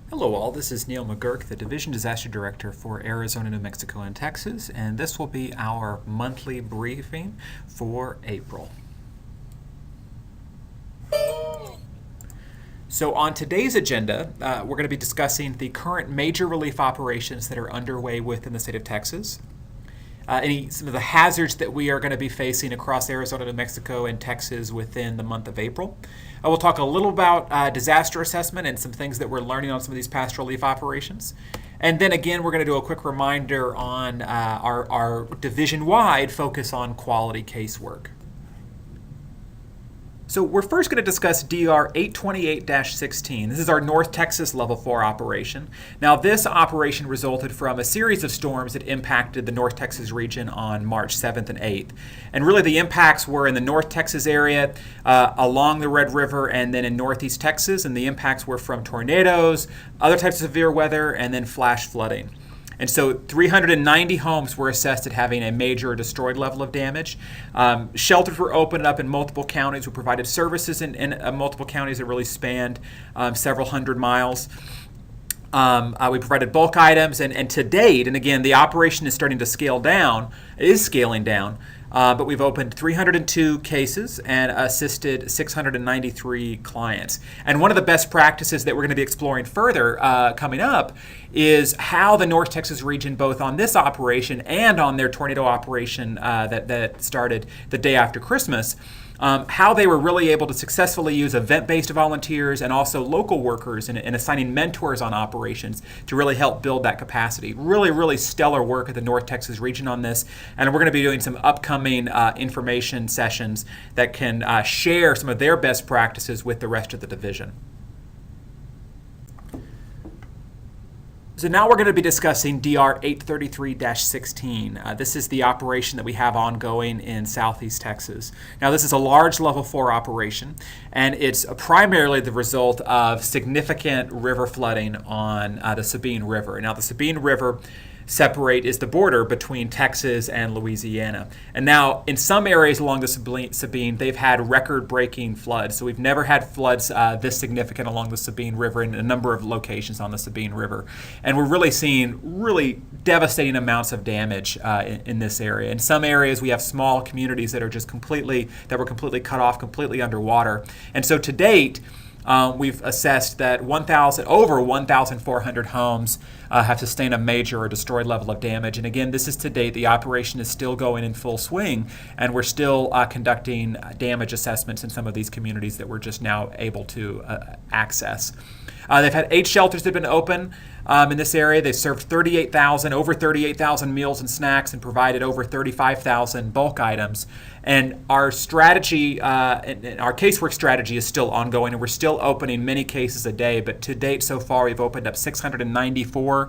Hello all, this is Neil McGurk, the Division Disaster Director for Arizona, New Mexico, and Texas, and this will be our monthly briefing for April. So on today's agenda, we're going to be discussing the current major relief operations that are underway within the state of Texas. Some of the hazards that we are going to be facing across Arizona, New Mexico, and Texas within the month of April. I will talk a little about disaster assessment and some things that we're learning on some of these past relief operations. And then again, we're going to do a quick reminder on our division-wide focus on quality casework. So we're first going to discuss DR 828-16. This is our North Texas Level 4 operation. Now this operation resulted from a series of storms that impacted the North Texas region on March 7th and 8th. And really the impacts were in the North Texas area, along the Red River, and then in Northeast Texas. And the impacts were from tornadoes, other types of severe weather, and then flash flooding. And so 390 homes were assessed at having a major or destroyed level of damage. Shelters were opened up in multiple counties. We provided services in multiple counties that really spanned several hundred miles. We provided bulk items, and to date, and again, the operation is starting to scale down, is scaling down, but we've opened 302 cases and assisted 693 clients. And one of the best practices that we're going to be exploring further coming up is how the North Texas region, both on this operation and on their tornado operation that started the day after Christmas, how they were really able to successfully use event-based volunteers and also local workers and assigning mentors on operations to really help build that capacity. Really, really stellar work at the North Texas region on this, and we're going to be doing some upcoming information sessions that can share some of their best practices with the rest of the division. So now we're going to be discussing DR 833-16. This is the operation that we have ongoing in Southeast Texas. Now this is a large level 4 operation, and it's primarily the result of significant river flooding on the Sabine River. Now the Sabine River is the border between Texas and Louisiana. And now in some areas along the Sabine, they've had record-breaking floods. So we've never had floods this significant along the Sabine River in a number of locations on the Sabine River. And we're really seeing really devastating amounts of damage in this area. In some areas, we have small communities that were completely cut off, completely underwater. And so to date, we've assessed that over 1,400 homes have sustained a major or destroyed level of damage. And again, this is to date. The operation is still going in full swing, and we're still conducting damage assessments in some of these communities that we're just now able to access. They've had 8 shelters that have been open in this area. They've served over 38,000 meals and snacks and provided over 35,000 bulk items. And our strategy, our casework strategy is still ongoing, and we're still opening many cases a day. But to date, so far, we've opened up 694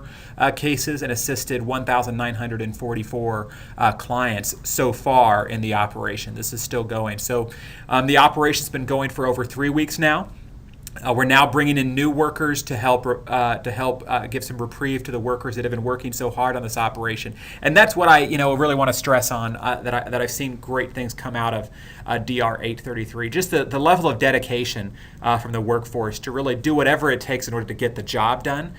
cases and assisted 1,944 clients so far in the operation. This is still going. So the operation's been going for over 3 weeks now. We're now bringing in new workers to help give some reprieve to the workers that have been working so hard on this operation. And that's what I really want to stress on, that I've seen great things come out of DR 833. Just the level of dedication from the workforce to really do whatever it takes in order to get the job done.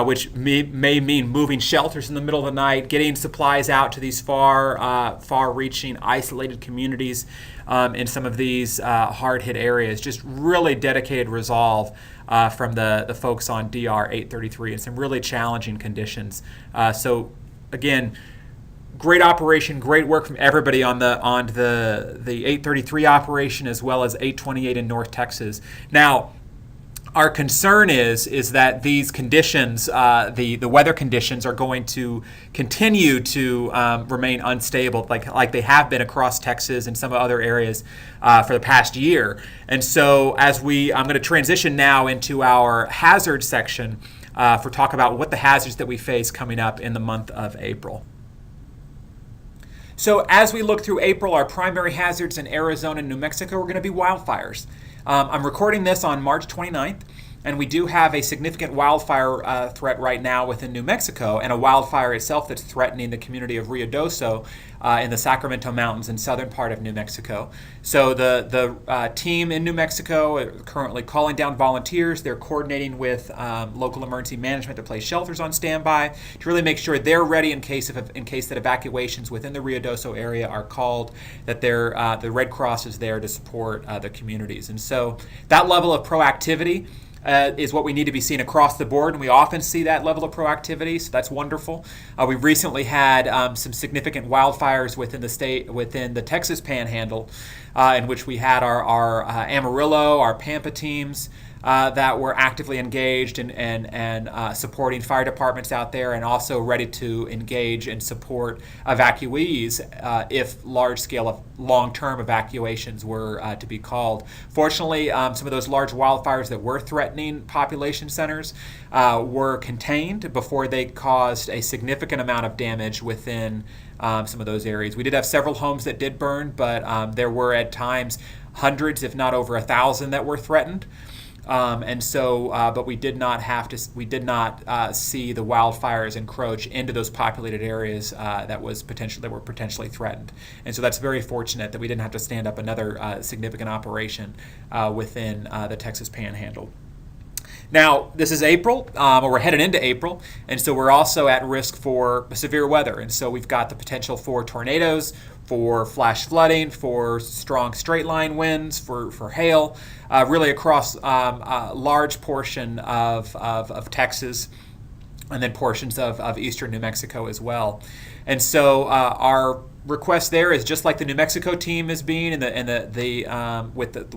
Which may mean moving shelters in the middle of the night, getting supplies out to these far-reaching, isolated communities in some of these hard-hit areas. Just really dedicated resolve from the folks on DR 833 in some really challenging conditions. So again, great operation, great work from everybody on the 833 operation as well as 828 in North Texas. Now, our concern is that these conditions, the weather conditions, are going to continue to remain unstable, like they have been across Texas and some other areas for the past year. And so, I'm going to transition now into our hazard section for talk about what the hazards that we face coming up in the month of April. So as we look through April, our primary hazards in Arizona and New Mexico are going to be wildfires. I'm recording this on March 29th. And we do have a significant wildfire threat right now within New Mexico, and a wildfire itself that's threatening the community of Ruidoso in the Sacramento Mountains in southern part of New Mexico. So the team in New Mexico are currently calling down volunteers. They're coordinating with local emergency management to place shelters on standby to really make sure they're ready in case that evacuations within the Ruidoso area are called, that the Red Cross is there to support the communities. And so that level of proactivity is what we need to be seeing across the board, and we often see that level of proactivity, so that's wonderful. We've recently had some significant wildfires within the state, within the Texas Panhandle, in which we had our Amarillo, our Pampa teams that were actively engaged and supporting fire departments out there, and also ready to engage and support evacuees if large-scale, long-term evacuations were to be called. Fortunately, some of those large wildfires that were threatening population centers were contained before they caused a significant amount of damage within some of those areas. We did have several homes that did burn, but there were at times hundreds, if not over 1,000, that were threatened. But we did not see the wildfires encroach into those populated areas that were potentially threatened. And so that's very fortunate that we didn't have to stand up another significant operation within the Texas Panhandle. Now, this is April, or we're headed into April, and so we're also at risk for severe weather. And so we've got the potential for tornadoes, for flash flooding, for strong straight line winds, for hail, really across a large portion of Texas, and then portions of eastern New Mexico as well. And so our request there is just like the New Mexico team is being with the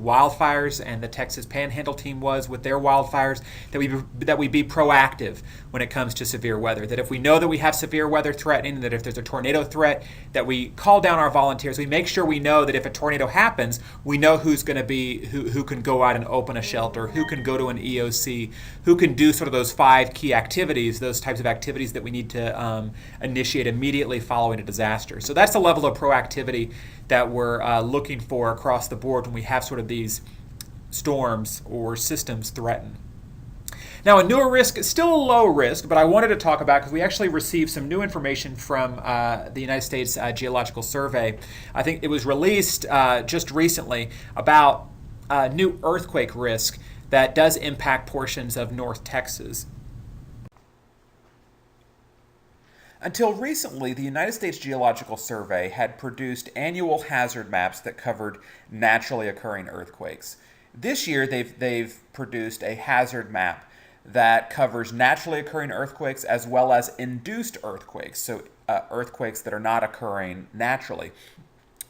wildfires, and the Texas Panhandle team was with their wildfires, that we be proactive when it comes to severe weather. That if we know that we have severe weather threatening, that if there's a tornado threat, that we call down our volunteers. We make sure we know that if a tornado happens, we know who's going to be who can go out and open a shelter, who can go to an EOC, who can do sort of those 5 key activities, those types of activities that we need to initiate immediately following a disaster. So that's the level of proactivity that we're looking for across the board when we have sort of these storms or systems threaten. Now, a newer risk is still a low risk, but I wanted to talk about, because we actually received some new information from the United States Geological Survey. I think it was released just recently about new earthquake risk that does impact portions of North Texas. Until recently, the United States Geological Survey had produced annual hazard maps that covered naturally occurring earthquakes. This year, they've produced a hazard map that covers naturally occurring earthquakes as well as induced earthquakes, so earthquakes that are not occurring naturally.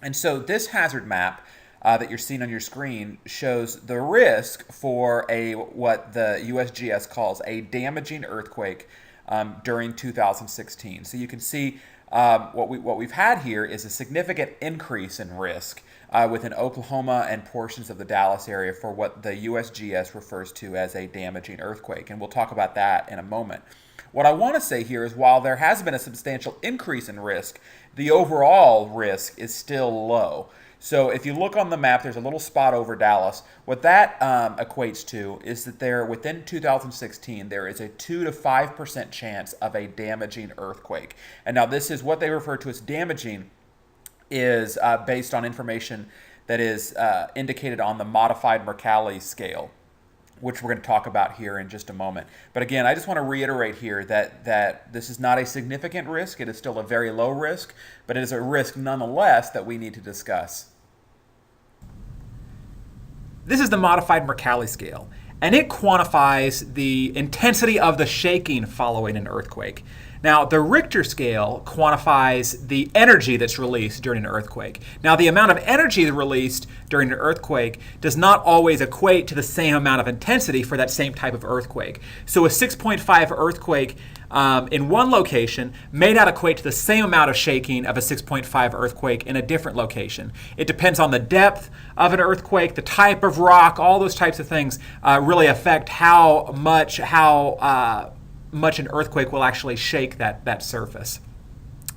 And so this hazard map that you're seeing on your screen shows the risk for what the USGS calls a damaging earthquake during 2016. So you can see what we've had here is a significant increase in risk within Oklahoma and portions of the Dallas area for what the USGS refers to as a damaging earthquake. And we'll talk about that in a moment. What I want to say here is while there has been a substantial increase in risk, the overall risk is still low. So if you look on the map, there's a little spot over Dallas. What that equates to is that within 2016, there is a 2 to 5% chance of a damaging earthquake. And now this is what they refer to as damaging, is based on information that is indicated on the modified Mercalli scale, which we're going to talk about here in just a moment. But again, I just want to reiterate here that this is not a significant risk. It is still a very low risk, but it is a risk nonetheless that we need to discuss. This is the modified Mercalli scale, and it quantifies the intensity of the shaking following an earthquake. Now, the Richter scale quantifies the energy that's released during an earthquake. Now, the amount of energy released during an earthquake does not always equate to the same amount of intensity for that same type of earthquake. So a 6.5 earthquake in one location may not equate to the same amount of shaking of a 6.5 earthquake in a different location. It depends on the depth of an earthquake, the type of rock, all those types of things really affect how much an earthquake will actually shake that surface.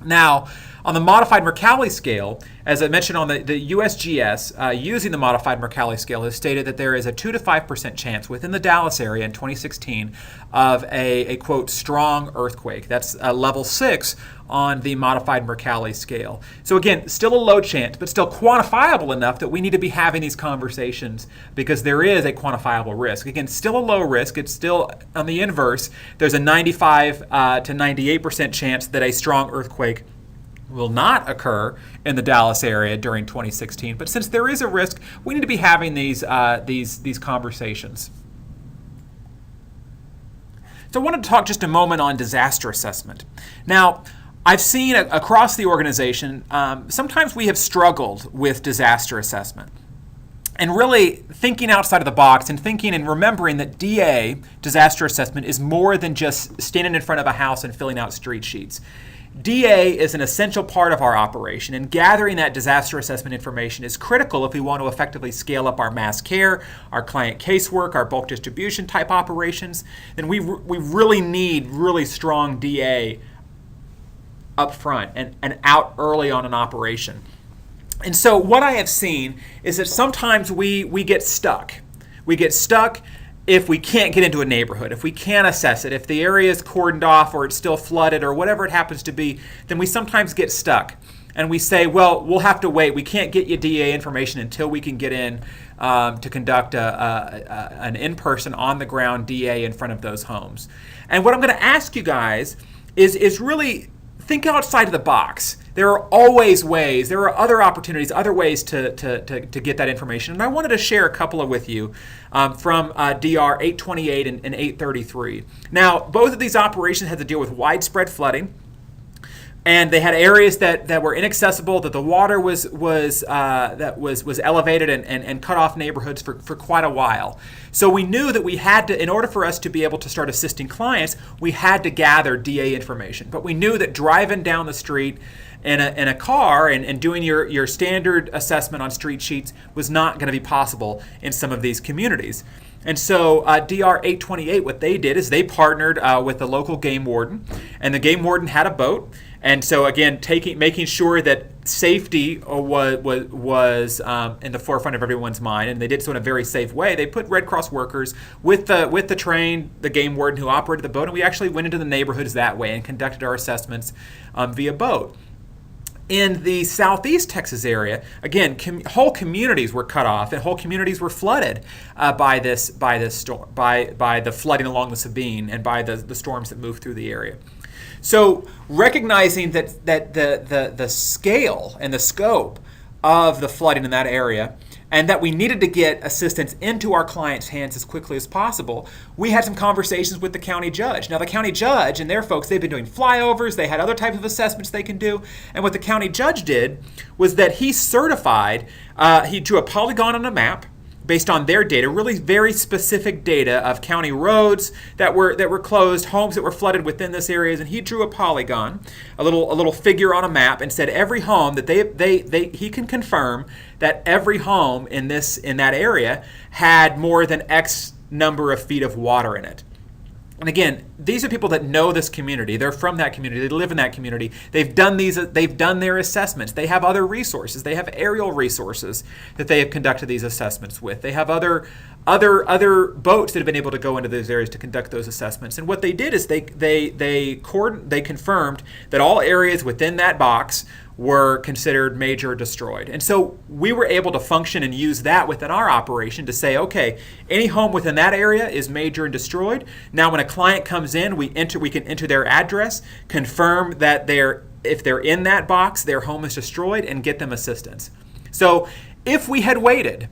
Now, On the modified Mercalli scale, as I mentioned on the USGS, using the modified Mercalli scale, has stated that there is a 2 to 5% chance within the Dallas area in 2016 of a quote, strong earthquake. That's level 6 on the modified Mercalli scale. So again, still a low chance, but still quantifiable enough that we need to be having these conversations because there is a quantifiable risk. Again, still a low risk. It's still on the inverse. There's a 95 to 98% chance that a strong earthquake will not occur in the Dallas area during 2016. But since there is a risk, we need to be having these conversations. So I wanted to talk just a moment on disaster assessment. Now, I've seen across the organization, sometimes we have struggled with disaster assessment. And really thinking outside of the box and thinking and remembering that DA, disaster assessment, is more than just standing in front of a house and filling out street sheets. DA is an essential part of our operation, and gathering that disaster assessment information is critical if we want to effectively scale up our mass care, our client casework, our bulk distribution type operations. Then we really need really strong DA up front and out early on an operation. And so what I have seen is that sometimes we get stuck. We get stuck if we can't get into a neighborhood, if we can't assess it, if the area is cordoned off or it's still flooded or whatever it happens to be, then we sometimes get stuck. And we say, well, we'll have to wait. We can't get you DA information until we can get in to conduct an in-person, on-the-ground DA in front of those homes. And what I'm going to ask you guys is really think outside of the box. There are always ways, there are other opportunities, other ways to get that information. And I wanted to share a couple of with you from DR 828 and 833. Now, both of these operations had to deal with widespread flooding. And they had areas that were inaccessible, that the water was elevated and cut off neighborhoods for quite a while. So we knew that we had to, in order for us to be able to start assisting clients, we had to gather DA information. But we knew that driving down the street in a car and doing your standard assessment on street sheets was not going to be possible in some of these communities. And so DR 828, what they did is they partnered with the local game warden, and the game warden had a boat. And so again, making sure that safety was in the forefront of everyone's mind, and they did so in a very safe way. They put Red Cross workers with the train, the game warden who operated the boat, and we actually went into the neighborhoods that way and conducted our assessments via boat. In the southeast Texas area, again, whole communities were cut off and whole communities were flooded by this storm, by the flooding along the Sabine and by the storms that moved through the area. So recognizing that the scale and the scope of the flooding in that area, and that we needed to get assistance into our clients' hands as quickly as possible, we had some conversations with the county judge. Now, the county judge and their folks, they've been doing flyovers, they had other types of assessments they can do, and what the county judge did was that he certified, he drew a polygon on a map based on their data, really very specific data of county roads that were closed, homes that were flooded within this areas, and he drew a polygon, a little figure on a map, and said every home that he can confirm that every home in that area had more than X number of feet of water in it. And again, these are people that know this community. They're from that community. They live in that community. They've done their assessments. They have other resources. They have aerial resources that they have conducted these assessments with. They have other boats that have been able to go into those areas to conduct those assessments. And what they did is they confirmed that all areas within that box were considered major destroyed. And so we were able to function and use that within our operation to say, okay, any home within that area is major and destroyed. Now when a client comes in, we can enter their address, confirm that if they're in that box, their home is destroyed, and get them assistance. So if we had waited,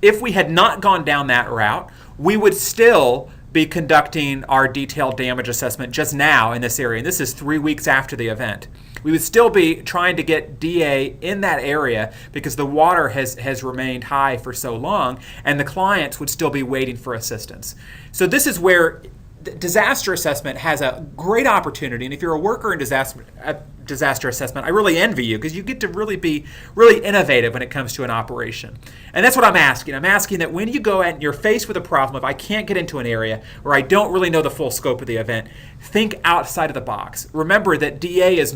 if we had not gone down that route, we would still be conducting our detailed damage assessment just now in this area. And this is 3 weeks after the event. We would still be trying to get DA in that area because the water has remained high for so long, and the clients would still be waiting for assistance. So this is where disaster assessment has a great opportunity, and if you're a worker in disaster assessment, I really envy you because you get to really be really innovative when it comes to an operation. And that's what I'm asking. I'm asking that when you go out and you're faced with a problem, if I can't get into an area or I don't really know the full scope of the event, think outside of the box. Remember that DA is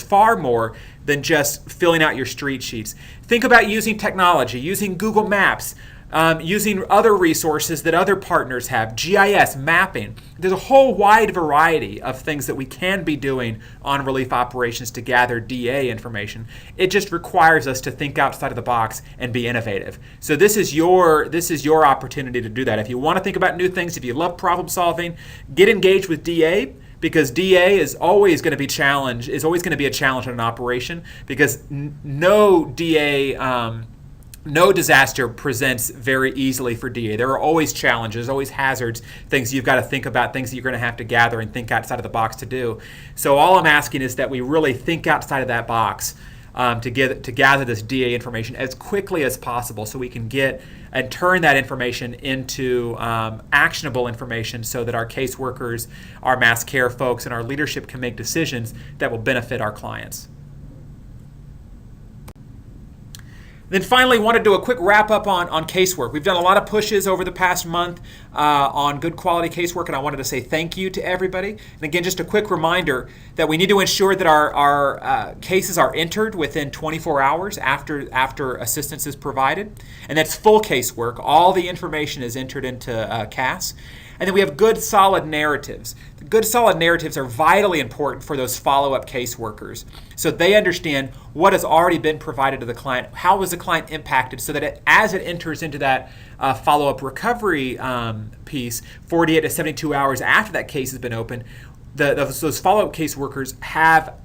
far more than just filling out your street sheets. Think about using technology, using Google Maps, using other resources that other partners have, GIS, mapping. There's a whole wide variety of things that we can be doing on relief operations to gather DA information. It just requires us to think outside of the box and be innovative. So this is your opportunity to do that. If you want to think about new things, if you love problem solving, get engaged with DA, because DA is always going to be a challenge in an operation, because no disaster presents very easily for DA. There are always challenges, always hazards, things you've got to think about, things that you're going to have to gather and think outside of the box to do. So all I'm asking is that we really think outside of that box to gather this DA information as quickly as possible so we can get and turn that information into actionable information so that our caseworkers, our mass care folks, and our leadership can make decisions that will benefit our clients. Then finally, want to do a quick wrap up on casework. We've done a lot of pushes over the past month on good quality casework, and I wanted to say thank you to everybody. And again, just a quick reminder that we need to ensure that our cases are entered within 24 hours after assistance is provided. And that's full casework. All the information is entered into CAS. And then we have good, solid narratives. The good, solid narratives are vitally important for those follow-up caseworkers, so they understand what has already been provided to the client, how was the client impacted, so that as it enters into that follow-up recovery piece, 48 to 72 hours after that case has been opened, those follow-up caseworkers have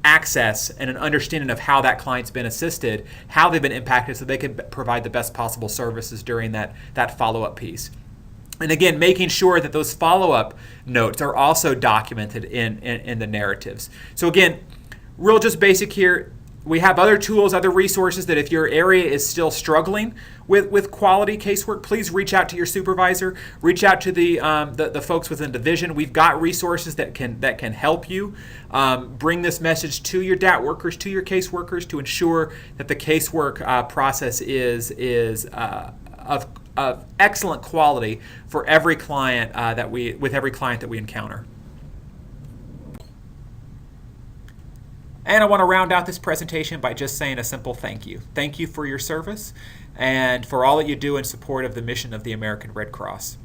access and an understanding of how that client's been assisted, how they've been impacted, so they can provide the best possible services during that follow-up piece. And again, making sure that those follow-up notes are also documented in the narratives. So again, real just basic here. We have other tools, other resources that if your area is still struggling with quality casework, please reach out to your supervisor, reach out to the folks within the division. We've got resources that can help you bring this message to your DAT workers, to your caseworkers, to ensure that the casework process is of excellent quality for every client that we encounter. And I want to round out this presentation by just saying a simple thank you. Thank you for your service and for all that you do in support of the mission of the American Red Cross.